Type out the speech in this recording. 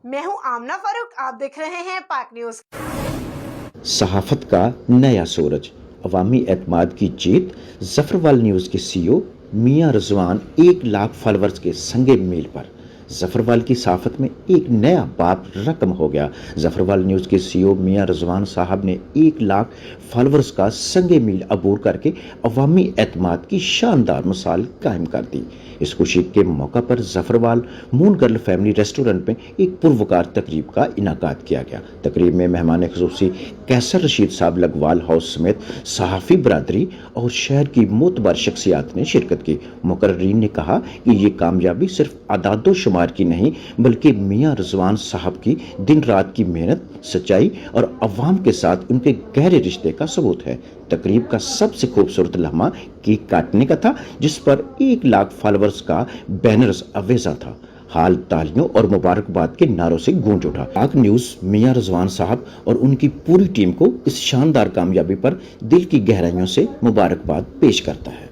मैं हूं आमना फारूक, आप देख रहे हैं पाक न्यूज। सहाफत का नया सूरज, अवामी एतमाद की जीत। जफरवाल न्यूज के सीईओ मियां रिजवान 1 लाख फॉलोअर्स के संगे मील पर। जफरवाल की सहाफत में एक नया बाब रकम हो गया। जफरवाल न्यूज के सीईओ मियां रिजवान साहब ने 1 लाख फॉलोअर्स का संगे मील अबूर करके अवामी एतमाद की शानदार मिसाल कायम कर दी। इस खुशी के मौका पर Zafarwal moon girl family restaurant में एक पुरवकार तकरीब का इनाकाद किया गया। तकरीब में मेहमान खुसूसी कैसर रशीद साहब लगवाल हाउस समेत सहाफ़ी बरादरी और शहर की मोतबर शख्सियात ने शिरकत की। मुकर्रीन ने कहा कि ये कामयाबी सिर्फ आदादो शुमार की नहीं बल्कि मियां रिजवान साहब की दिन रात की मेहनत, सच्चाई और अवाम के साथ उनके गहरे रिश्ते का सबूत है। तकरीब का सबसे खूबसूरत लम्हा केक काटने का था, जिस पर 1 लाख फॉलोअर्स का बैनर्स अवेजा था। हाल तालियों और मुबारकबाद के नारों से गूंज उठा। पाक न्यूज मियां रिजवान साहब और उनकी पूरी टीम को इस शानदार कामयाबी पर दिल की गहराइयों से मुबारकबाद पेश करता है।